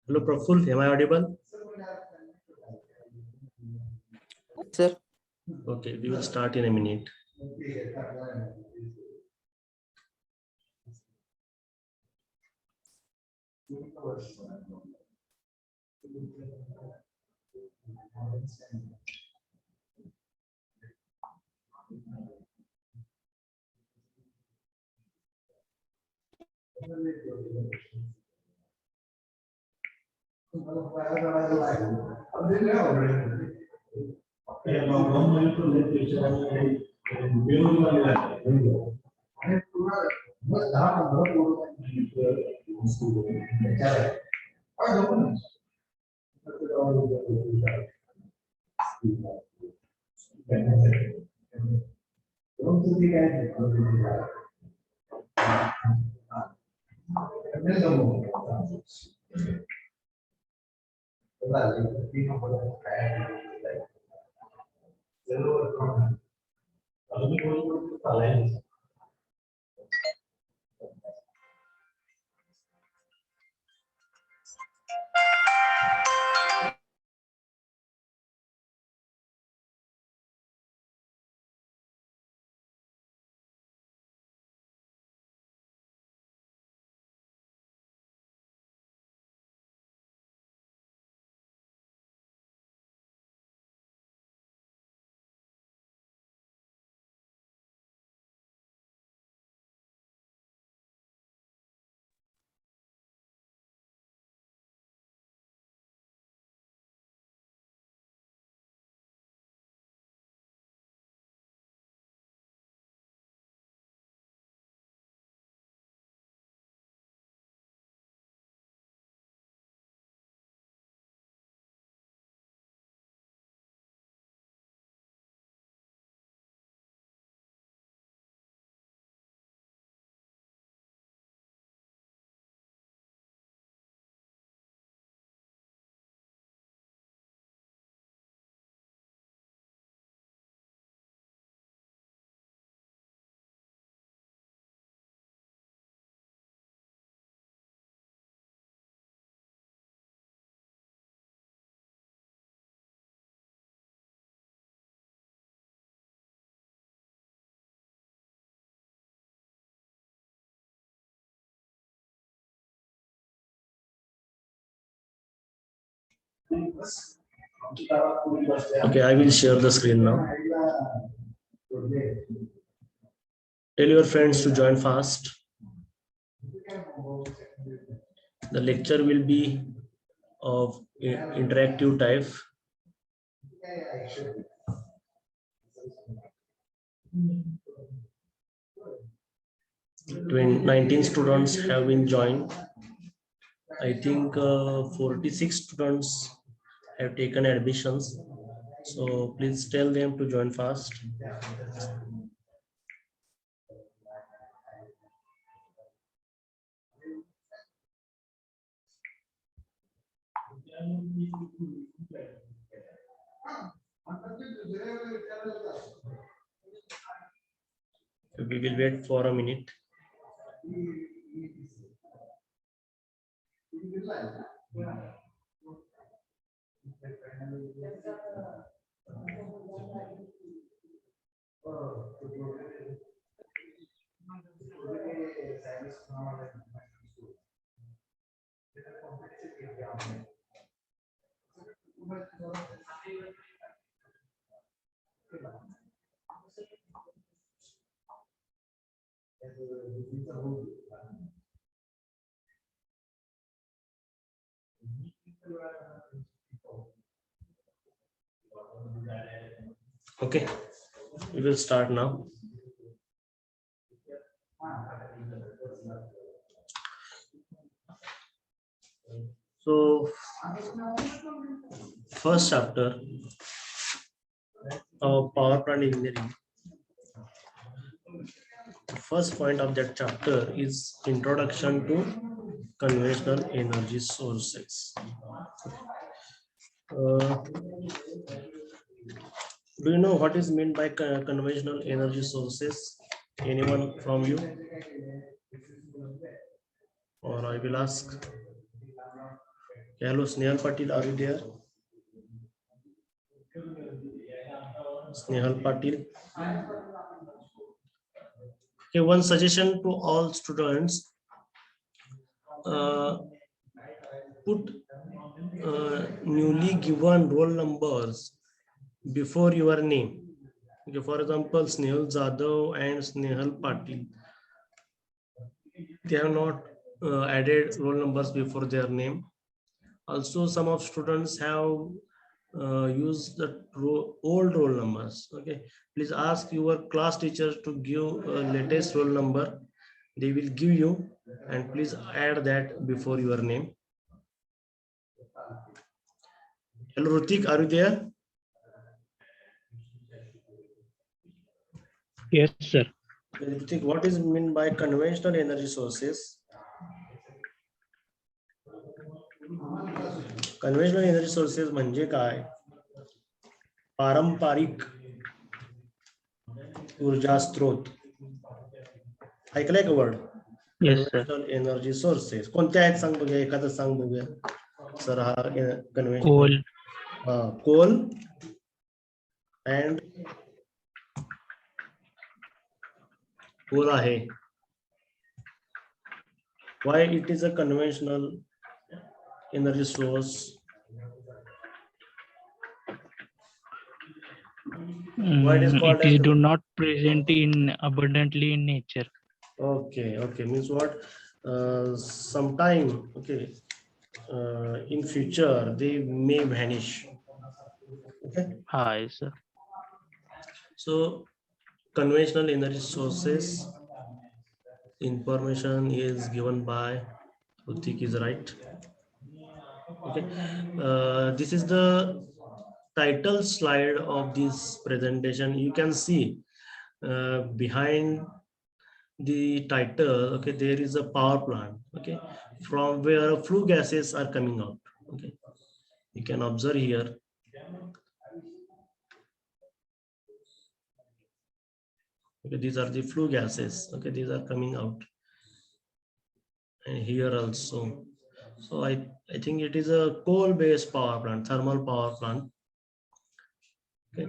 Hello, Praful. Am I audible? Sir. Okay, we will start in a minute. Okay, I will share the screen now. Tell your friends to join fast. The lecture will be of interactive type. 19 students have been joined. I think 46 students have taken admissions. So please tell them to join fast. We will wait for a minute. Okay, we will start now. So, first chapter of power plant engineering. The first point of that chapter is introduction to conventional energy sources. Do you know what is meant by conventional energy sources? Anyone from you? Or I will ask. Hello, Snehal Patil, are you there? Snehal Patil. Okay, one suggestion to all students, put newly given roll numbers before your name. Okay, for example, Snehal Jadhav and Snehal Patil, they have not added roll numbers before their name. Also, some of students have used the old roll numbers. Okay, please ask your class teacher to give latest roll number. They will give you, and please add that before your name. Hello, Rutik, are you there? Yes, sir. Rutik, what is meant by conventional energy sources? Conventional energy sources म्हणजे काय? पारंपरिक ऊर्जा स्रोत. ऐकलंय का word? Yes, sir. Conventional energy sources कोणत्या आहेत सांग बघूया, एखादं सांग बघूया सर. हा कन्व्हेन्शनल Coal, कोल अँड कोल आहे. Why it is a conventional energy source? Why it is called it is as do not present in abundantly in nature. okay, means what? Sometime, okay, in future they may vanish. Okay, Yes, sir. so conventional energy sources information is given by Rutik is right. Okay, this is the title slide of this presentation. You can see behind the title, okay, there is a power plant, okay, from where flue gases are coming out. Okay, you can observe here. Okay, these are the flue gases. Okay, these are coming out, and here also. So I think it is a coal-based power plant, thermal power plant. Okay.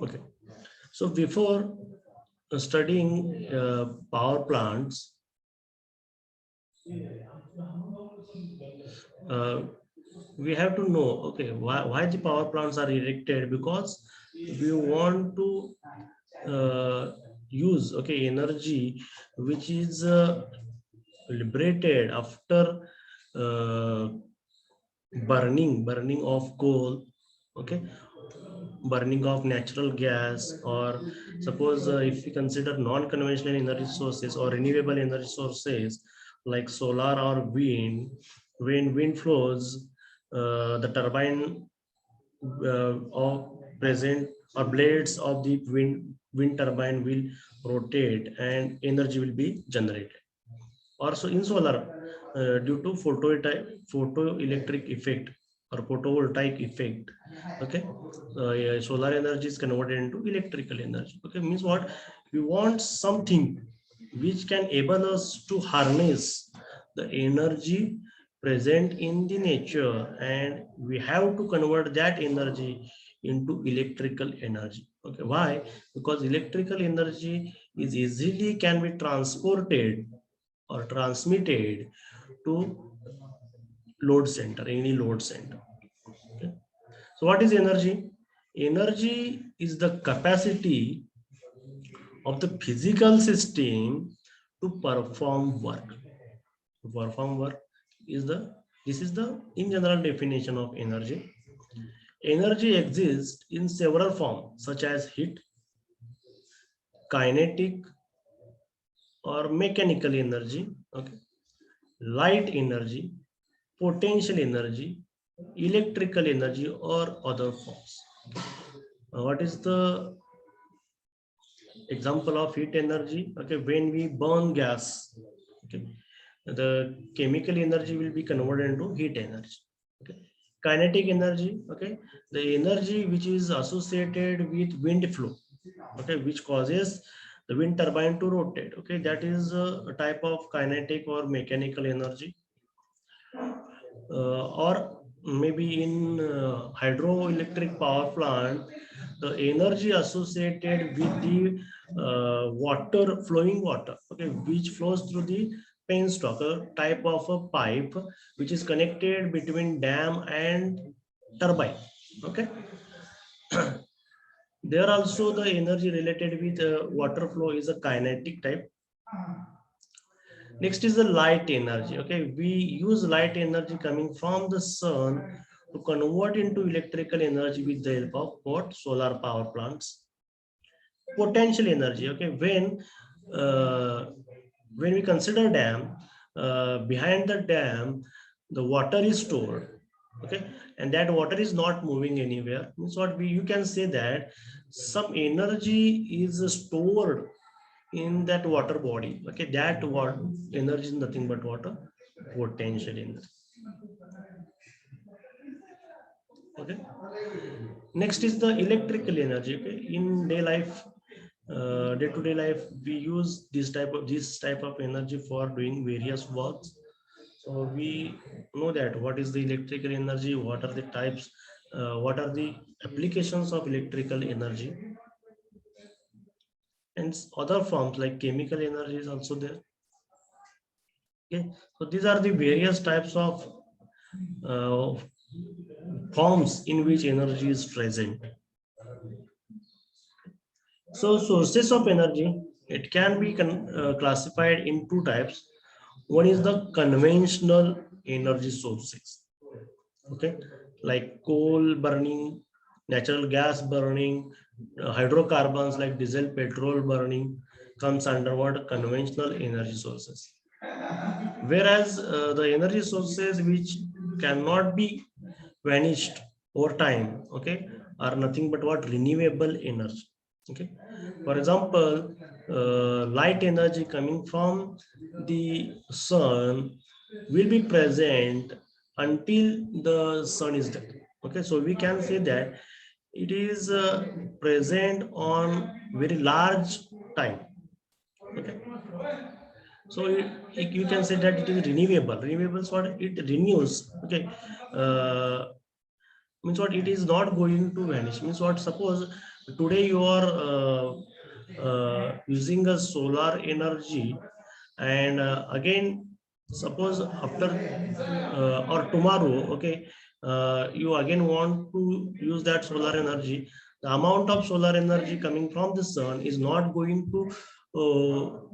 Okay. So before studying power plants, we have to know, okay, why the power plants are erected, because we want to use, okay, energy which is liberated after burning of coal, okay, burning of natural gas, or suppose if we consider non-conventional energy sources or renewable energy sources like solar or wind. When wind flows, the turbine of present or blades of the wind turbine will rotate and energy will be generated. Also in solar, due to photoelectric effect or photovoltaic effect, okay, solar energy is converted into electrical energy. Okay, means what? We want something which can enable us to harness the energy present in the nature, and we have to convert that energy into electrical energy. Okay, why? Because electrical energy is easily can be transported or transmitted to load center, any load center. Okay. So what is energy? Energy is the capacity of the physical system to perform work. To perform work is this is the in general definition of energy. Energy exists in several forms such as heat, kinetic or mechanical energy, okay, light energy, potential energy, electrical energy, or other forms. What is the example of heat energy? Okay, when we burn gas, okay, the chemical energy will be converted into heat energy. Okay, kinetic energy, okay, the energy which is associated with wind flow, okay, which causes the wind turbine to rotate, okay, that is a type of kinetic or mechanical energy. Or maybe in hydroelectric power plant, the energy associated with the water, flowing water, okay, which flows through the penstock, a type of a pipe which is connected between dam and turbine, okay. There also the energy related with water flow is a kinetic type. Next is the light energy. Okay, we use light energy coming from the sun to convert into electrical energy with the help of what? Solar power plants. Potential energy. Okay, uh, when we consider dam, behind the dam, the water is stored. Okay, and that water is not moving anywhere. Means what we you can say that some energy is stored in that water body. Okay, that what energy is nothing but water potential energy. Okay, next is the electrical energy. Okay, in day life, day-to-day life, we use this type of energy for doing various works. So we know that what is the electrical energy, what are the types, what are the applications of electrical energy, and other forms like chemical energy is also there. Okay, so these are the various types of uh, forms in which energy is present. So sources of energy, it can be classified in two types. One is the conventional energy sources, okay, like coal burning, natural gas burning, hydrocarbons like diesel, petrol burning comes under what? Conventional energy sources. Whereas the energy sources which cannot be vanished over time, okay, are nothing but what? Renewable energy. Okay, for example, light energy coming from the sun will be present until the sun is dead. Okay, so we can say that it is present on very large time. Okay, so you can say that it is renewable. Renewable is what? It renews. Okay, uh, means what? It is not going to vanish. Means what? Suppose today you are using a solar energy, and again, suppose after or tomorrow, okay, you again want to use that solar energy. The amount of solar energy coming from the sun is not going to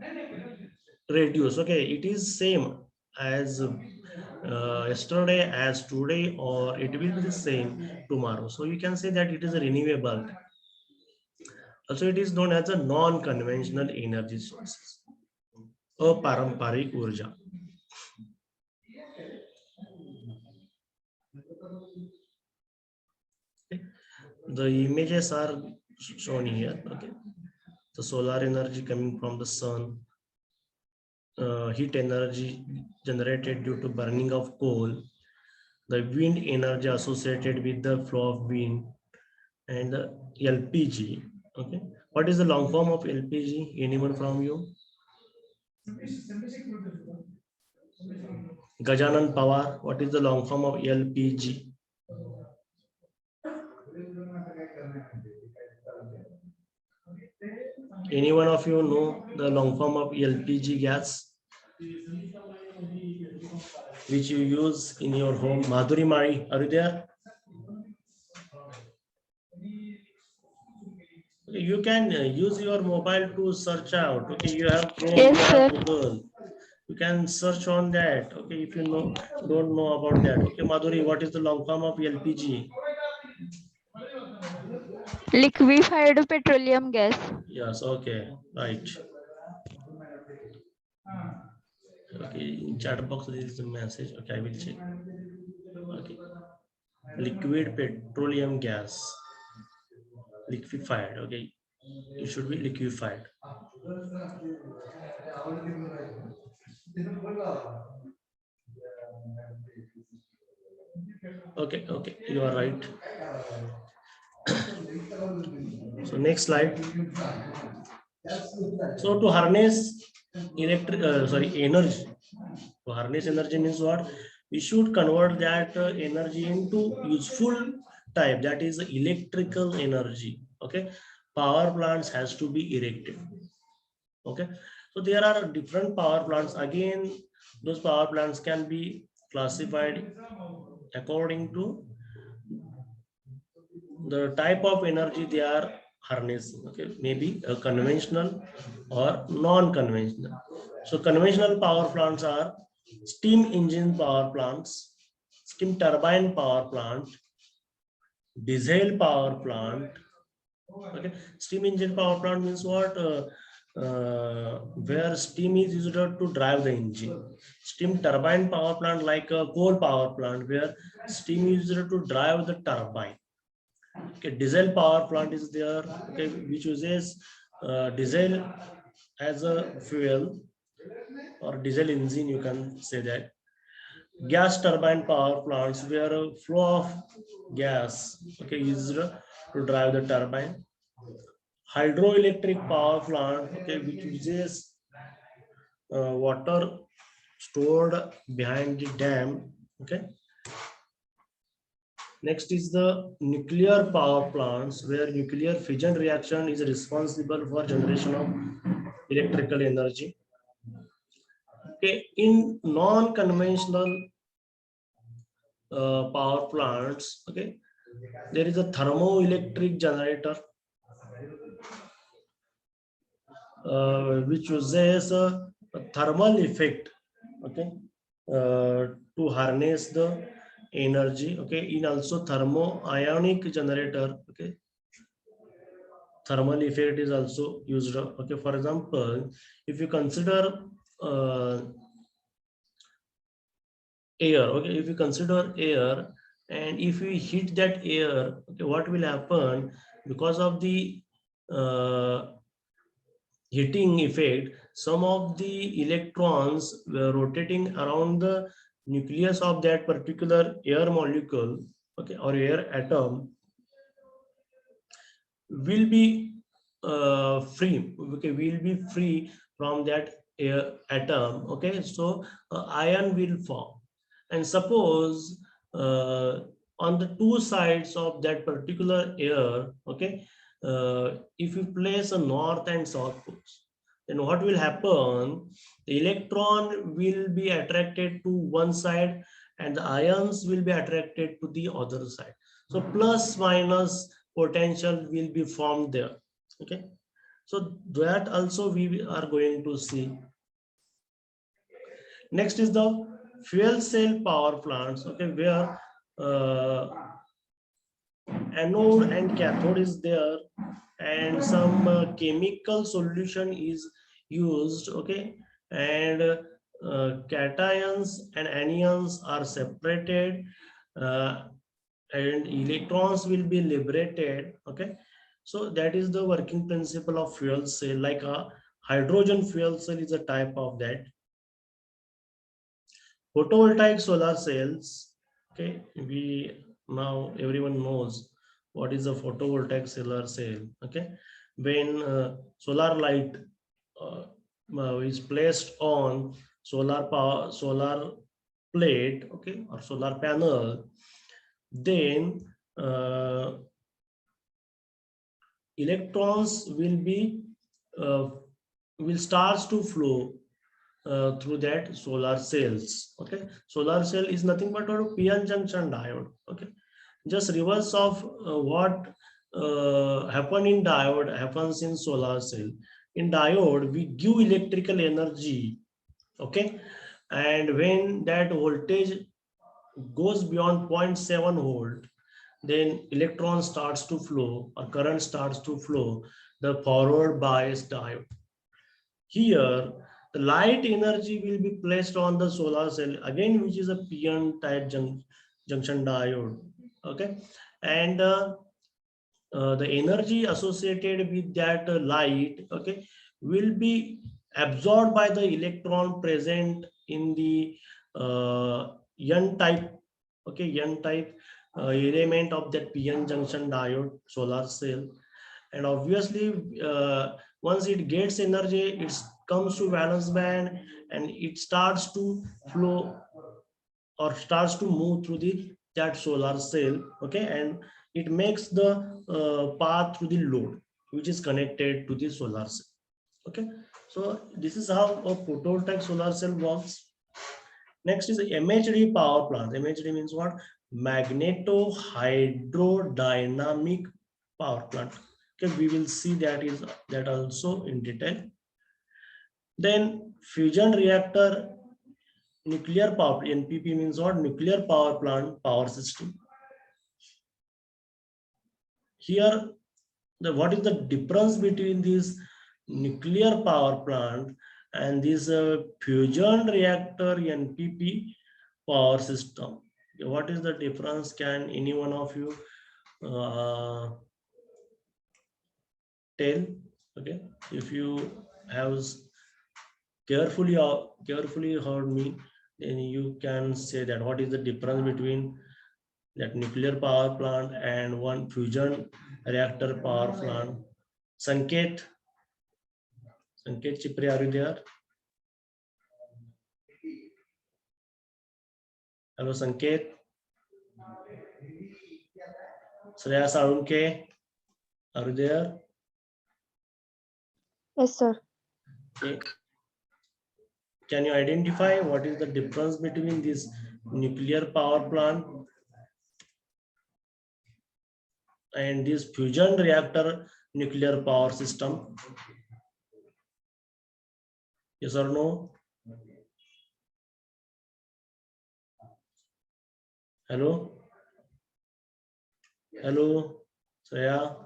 reduce. Okay, it is same as yesterday as today, or it will be the same tomorrow. So you can say that it is a renewable. Also it is known as a non-conventional energy sources, aparamparik urja. Okay. The images are shown here. Okay, the solar energy coming from the sun, heat energy generated due to burning of coal, the wind energy associated with the flow of wind, and the LPG. Okay, what is the long form of LPG? Anyone from you? Gajanan Pawar, what is the long form of LPG? Any one of you know the long form of LPG gas which you use in your home? Madhuri Mari, are you there? Okay, you can use your mobile to search out. Okay, you have Chrome, Yes, you have sir. Google. You can search on that. Okay, if you don't know about that. Okay, Madhuri, what is the long form of LPG? Liquefied petroleum gas. Yes, okay, right. Okay, in chat box there is a message. Okay, I will check. Okay, liquid petroleum gas, liquefied. Okay, it should be liquefied. Okay, okay, you are right. So next slide. So to harness energy. To harness energy means what? We should convert that energy into useful type, that is electrical energy. Okay, power plants has to be erected. Okay, so there are different power plants. Again, those power plants can be classified according to the type of energy they are harnessing. Okay, maybe a conventional or non-conventional. So conventional power plants are steam engine power plants, steam turbine power plant, diesel power plant. Okay, steam engine power plant means what? Where steam is used to drive the engine. Steam turbine power plant, like a coal power plant, where steam is used to drive the turbine. Okay, diesel power plant is there. Okay, which uses diesel as a fuel, or diesel engine, you can say that. Gas turbine power plants, where a flow of gas, okay, is used to drive the turbine. Hydroelectric power plant, okay, which uses water stored behind the dam. Okay, next is the nuclear power plants, where nuclear fission reaction is responsible for generation of electrical energy. Okay, in non-conventional power plants, okay, there is a thermoelectric generator, which uses a thermal effect, okay, to harness the energy. Okay, in also thermo-ionic generator, okay, thermal effect is also used. Okay, for example, if you consider uh, air, okay, if you consider air, and if we heat that air, okay, what will happen? Because of the uh, heating effect, some of the electrons were rotating around the nucleus of that particular air molecule, okay, or air atom, will be free. Okay, will be free from that air atom. Okay, so ion will form. And suppose on the two sides of that particular air, okay, if you place a north and south poles, then what will happen? The electron will be attracted to one side, and the ions will be attracted to the other side. So plus minus potential will be formed there. Okay, so that also we are going to see. Next is the fuel cell power plants, okay, where anode and cathode is there, and some chemical solution is used. Okay, and cations and anions are separated, uh, and electrons will be liberated. Okay, so that is the working principle of fuel cell. Like a hydrogen fuel cell is a type of that. Photovoltaic solar cells, okay, we now everyone knows what is a photovoltaic solar cell. Okay, when solar light uh, is placed on solar plate, okay, or solar panel, then electrons will starts to flow through that solar cells. Okay, solar cell is nothing but a p-n junction diode. Okay, just reverse of what happen in diode happens in solar cell. In diode, we give electrical energy. Okay, and when that voltage goes beyond 0.7 volt, then electron starts to flow, or current starts to flow, the forward bias diode. Here, the light energy will be placed on the solar cell, again, which is a p-n type junction diode. Okay, and the energy associated with that light, okay, will be absorbed by the electron present in the n type, okay, N type element of that PN junction diode solar cell. And obviously once it gets energy, it comes to valence band and it starts to flow or starts to move through the that solar cell, okay, and it makes the path through the load which is connected to the solar cell, okay. So this is how a photovoltaic solar cell works. Next is MHD power plant. MHD means what? Magneto hydrodynamic power plant. Okay, we will see that also in detail. Then fusion reactor nuclear power, NPP means what? Nuclear power plant power system. Here, what is the difference between this nuclear power plant and this fusion reactor NPP power system? What is the difference? Can any one of you tell? Okay, if you have carefully heard me, then you can say that what is the difference between that nuclear power plant and one fusion reactor power plant. Sanket Chipre, are you there? Hello, Sanket. Shreya Sarunke, are you there? Yes, sir. Okay. Can you identify what is the difference between this nuclear power plant and this fusion reactor nuclear power system? Yes or no? Hello? Hello, Shreya?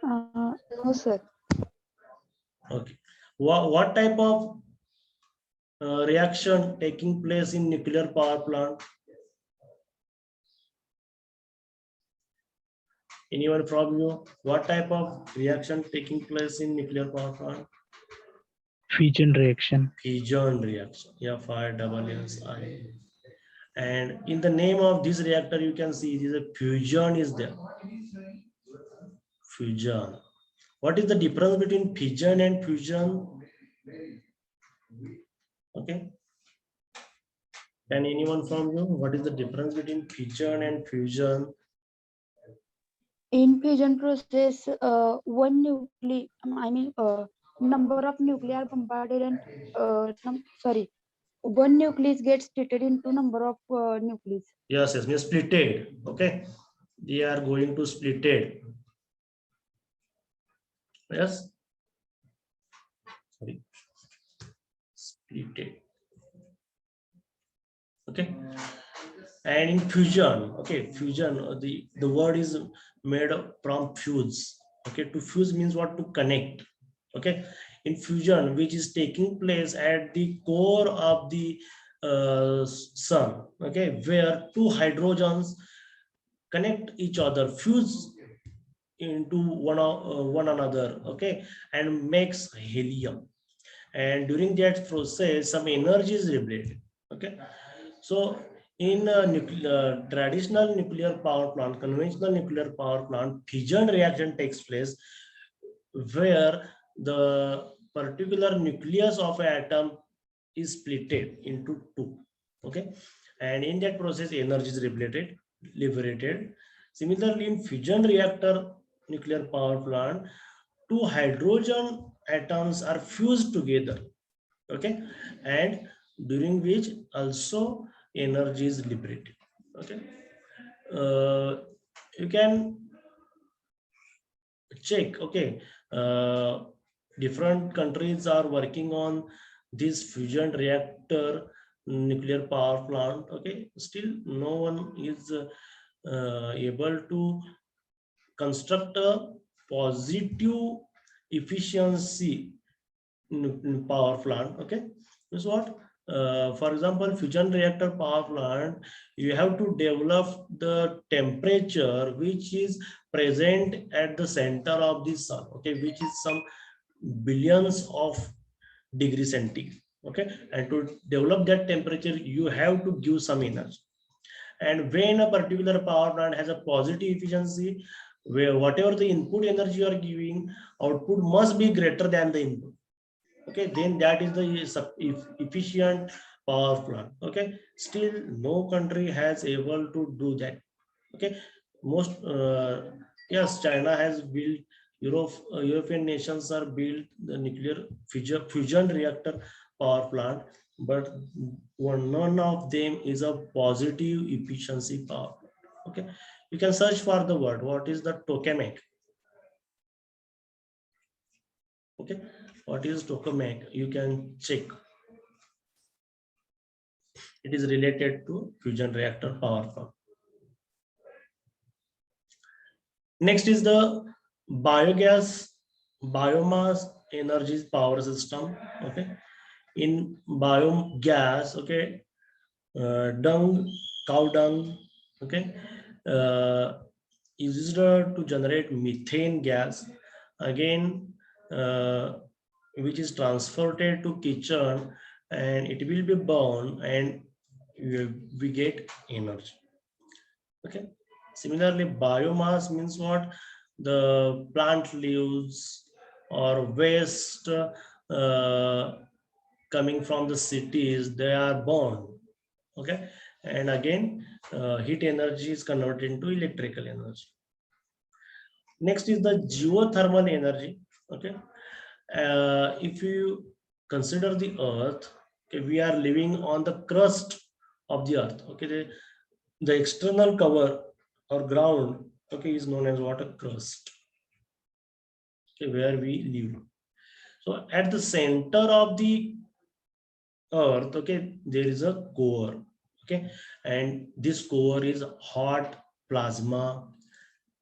No, sir. Okay. What type of reaction taking place in nuclear power plant? Anyone from you? What type of reaction taking place in nuclear power plant? Fusion reaction. Fusion reaction. FISSI. And in the name of this reactor, you can see it is a fusion is there. Fusion. What is the difference between fission and fusion? Okay. Can anyone from you? What is the difference between fission and fusion? In fission process, one number of nuclei bombarded and one nucleus gets splitted into number of nucleus. Yes, means splitted. Okay, they are going to splitted. Yes, sorry, splitted. Okay, and in fusion, okay, fusion, the word is made from fuse. Okay, to fuse means what? To connect. Okay, in fusion, which is taking place at the core of the sun, okay, where two hydrogens connect each other, fuse into one another, okay, and makes helium. And during that process, some energy is liberated. Okay, so in traditional nuclear power plant, conventional nuclear power plant, fission reaction takes place where the particular nucleus of an atom is splitted into two. Okay, and in that process, energy is liberated. Similarly, in fusion reactor nuclear power plant, two hydrogen atoms are fused together. Okay, and during which also energy is liberated. Okay, you can check. Okay, different countries are working on this fusion reactor nuclear power plant. Okay, still no one is able to construct a positive efficiency power plant. Okay, this is what for example, fusion reactor power plant, you have to develop the temperature which is present at the center of the sun, okay, which is some billions of degrees centigrade. Okay, and to develop that temperature, you have to give some energy. And when a particular power plant has a positive efficiency, where whatever the input energy you are giving, output must be greater than the input. Okay, then that is the efficient power plant. Okay, still no country has able to do that. Okay, most yes, China has built, European nations are built the nuclear fusion reactor power plant, but none of them is a positive efficiency power plant. Okay, you can search for the word, what is the tokamak? Okay, what is tokamak? You can check. It is related to fusion reactor power plant. Next is the biomass energy power system. Okay, in biogas, okay, cow dung, okay, is used to generate methane gas, again, which is transported to kitchen, and it will be burned, and we get energy. Okay, similarly, biomass means what? The plant leaves or waste coming from the cities, they are burned. Okay, and again, heat energy is converted into electrical energy. Next is the geothermal energy. Okay, if you consider the earth, okay, we are living on the crust of the earth. Okay, the external cover or ground, okay, is known as water crust, okay, where we live. So at the center of the earth, okay, there is a core. Okay, and this core is hot plasma,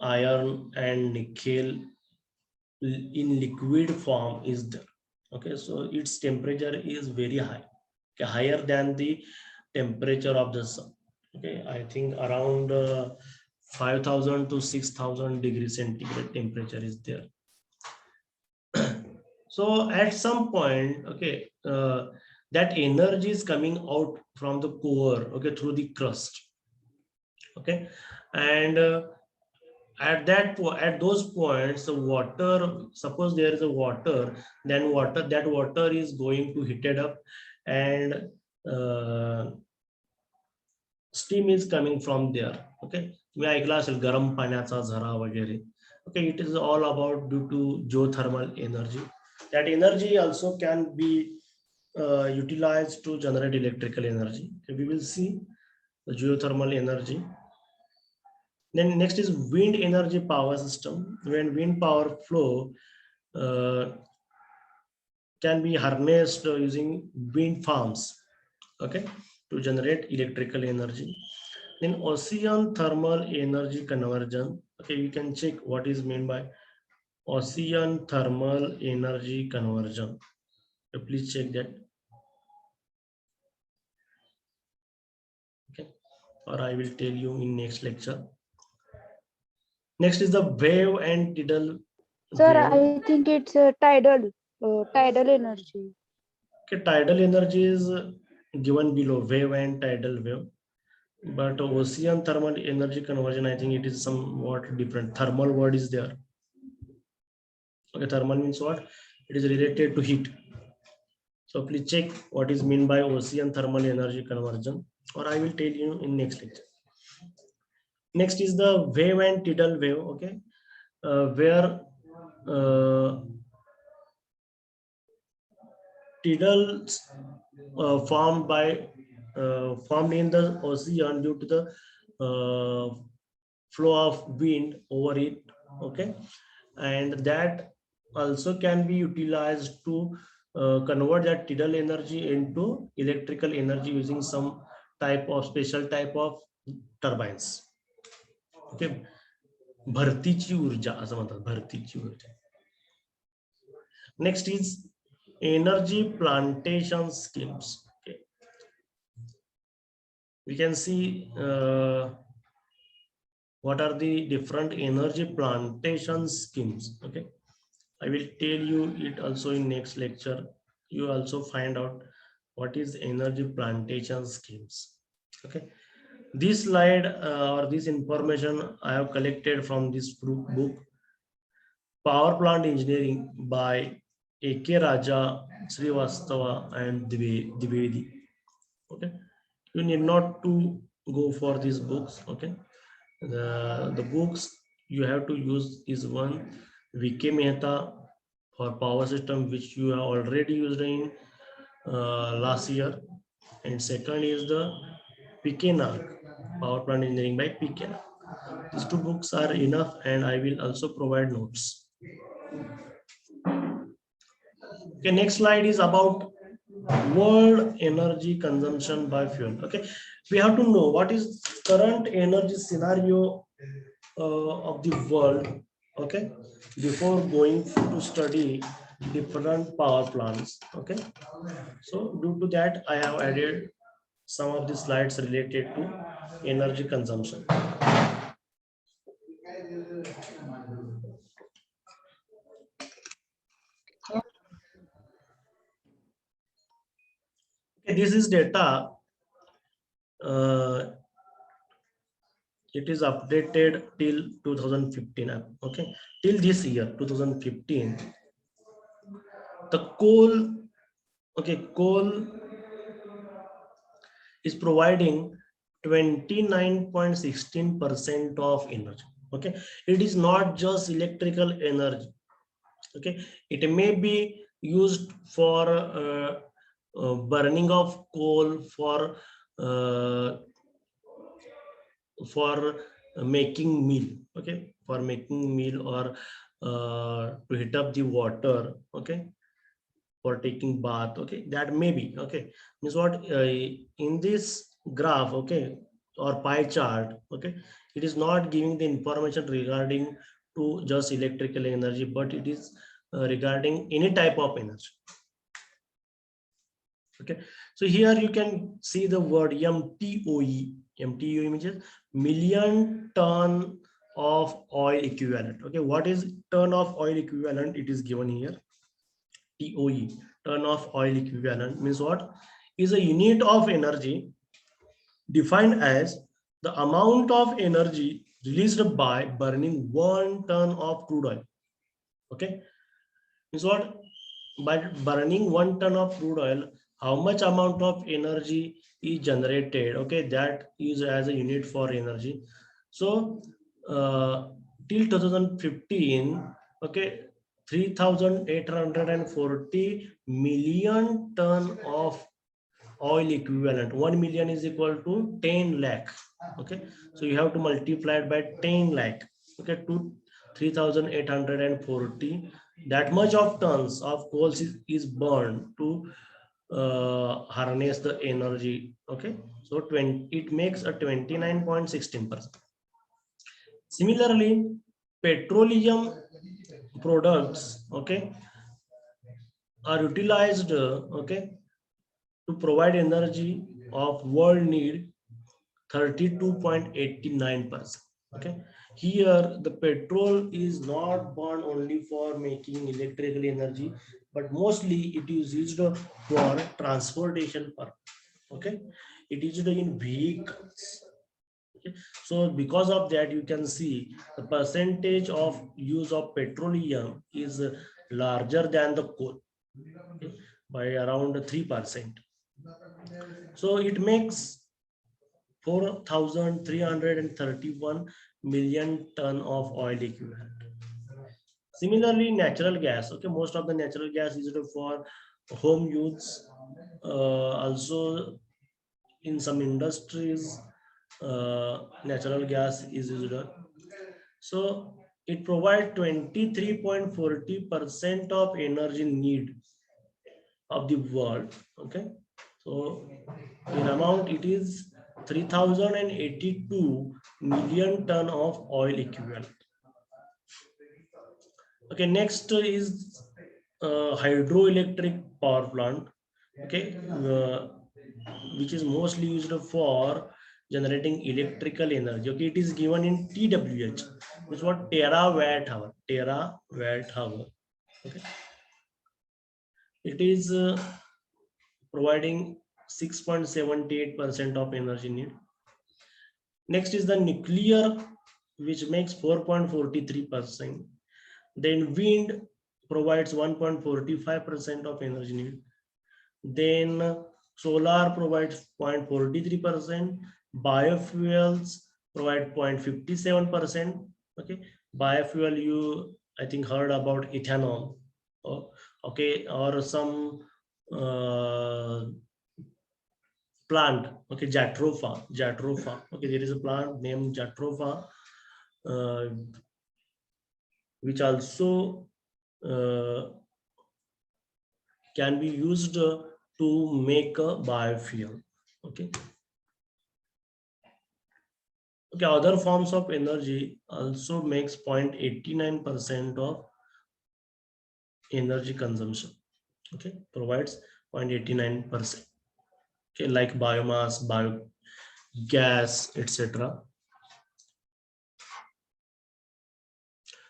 iron and nickel in liquid form is there. Okay, so its temperature is very high, okay, higher than the temperature of the sun. Okay, I think around 5,000 to 6,000 degrees centigrade temperature is there. So at some point, okay, that energy is coming out from the core, okay, through the crust. Okay, and at those points, the water, suppose there is a water, then that water is going to heat it up, and steam is coming from there. Okay, मी ऐकलं असेल गरम पाण्याचा झरा वगैरे. Okay, it is all about due to geothermal energy. That energy also can be utilized to generate electrical energy. We will see the geothermal energy. Then next is wind energy power system. When wind power flow can be harnessed using wind farms, okay, to generate electrical energy. Then ocean thermal energy conversion. Okay, you can check what is meant by ocean thermal energy conversion. So please check that. Okay, or I will tell you in next lecture. Next is the wave and tidal. Sir, wave. I think it's tidal energy. Okay, tidal energy is given below, wave and tidal wave. But ocean thermal energy conversion, I think it is somewhat different. Thermal word is there. Okay, thermal means what? It is related to heat. So please check what is meant by ocean thermal energy conversion, or I will tell you in next lecture. Next is the wave and tidal wave. Okay, where tidals formed in the ocean due to the flow of wind over it. Okay, and that also can be utilized to convert that tidal energy into electrical energy using some special type of turbines. Okay, भरतीची ऊर्जा असं म्हणतात, भरतीची ऊर्जा. Next is energy plantation schemes. Okay, we can see what are the different energy plantation schemes. Okay, I will tell you it also in next lecture. You also find out what is energy plantation schemes. Okay, This slide or this information I have collected from this book, Power Plant Engineering by A.K. Raja, Srivastava, and Dwivedi. Okay, you need not to go for these books. Okay, the books you have to use is one VK Mehta for power system, which you have already used in last year, and second is the PK Nag, Power Plant Engineering by PK Nag. These two books are enough, and I will also provide notes. Okay, next slide is about world energy consumption by fuel. Okay, we have to know what is current energy scenario of the world. Okay, before going to study different power plants. Okay, so due to that, I have added some of the slides related to energy consumption. Okay, this is data. It is updated till 2015. Okay, till this year 2015. The coal. Okay, coal is providing 29.16% of energy. Okay, it is not just electrical energy. Okay, it may be used for burning of coal for making meal. Okay, for making meal or to heat up the water. Okay, for taking bath. Okay, that may be. Okay, means what in this graph, okay, or pie chart, okay, it is not giving the information regarding to just electrical energy, but it is regarding any type of energy. Okay, so here you can see the word MTOE. MTOE means million ton of oil equivalent. Okay, what is ton of oil equivalent? It is given here. TOE, ton of oil equivalent, means what? Is a unit of energy defined as the amount of energy released by burning 1 ton of crude oil. Okay, means what? By burning 1 ton of crude oil, how much amount of energy is generated? Okay, that is as a unit for energy. So till 2015, okay, 3,840 million ton of oil equivalent. 1 million is equal to 10 lakh. Okay, so you have to multiply it by 10 lakh. Okay, to 3,840. That much of tons of coal is burned to harness the energy. Okay, so it makes a 29.16%. Similarly, petroleum products, okay, are utilized, okay, to provide energy of world need 32.89%. Okay, here the petrol is not burned only for making electrical energy, but mostly it is used for transportation purpose. Okay, it is used in vehicles. Okay. So because of that, you can see the percentage of use of petroleum is larger than the coal, okay, by around 3%. So it makes 4,331 million ton of oil equivalent. Similarly, natural gas. Okay, most of the natural gas is used for home use, also in some industries. Natural gas is used. So it provides 23.40% of energy need of the world. Okay, so in amount it is 3,082 million ton of oil equivalent. Okay, next is hydroelectric power plant. Okay, which is mostly used for generating electrical energy. Okay, it is given in TWH, which is what terawatt hour. Terawatt hour. Okay, it is providing 6.78% of energy need. Next is the nuclear, which makes 4.43%. Then wind provides 1.45% of energy need. Then solar provides 0.43%. Biofuels provide 0.57%. Okay, biofuel, you I think heard about ethanol. Oh, okay, or some plant. Okay, Jatropha. Okay, there is a plant named Jatropha, which also can be used to make a biofuel. Okay. Okay, other forms of energy also makes 0.89% of energy consumption. Okay, provides 0.89%. Okay, like biomass, biogas, etc.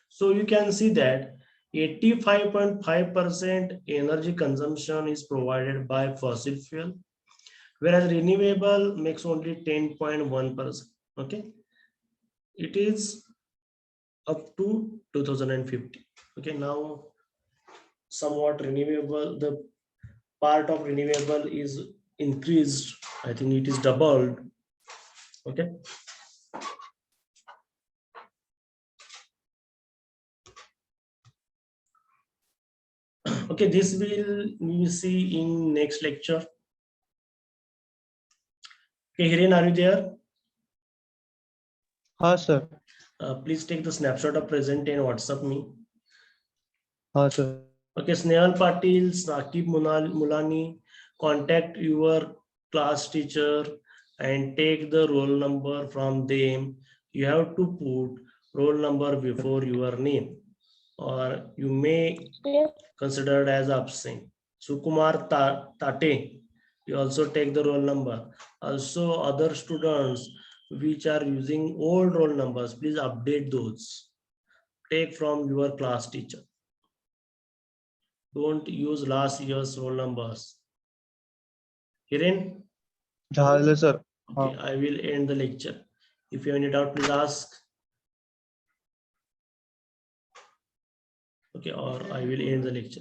So you can see that 85.5% energy consumption is provided by fossil fuel, whereas renewable makes only 10.1%. Okay, it is up to 2050. Okay, now somewhat renewable, the part of renewable is increased. I think it is doubled. Okay. Okay, this we will see in next lecture. Okay, Hiren, are you there? Sir. Please take the snapshot of present and WhatsApp me. Sir. Okay, Snehal Patil, Saqib Mulani, contact your class teacher and take the roll number from them. You have to put roll number before your name, or you may considered as absent. Sukumar Tate, you also take the roll number. Also, other students which are using old roll numbers, please update those. Take from your class teacher. Don't use last year's roll numbers. Hiren? Sir. Okay, I will end the lecture. If you have any doubt, please ask. Okay, or I will end the lecture.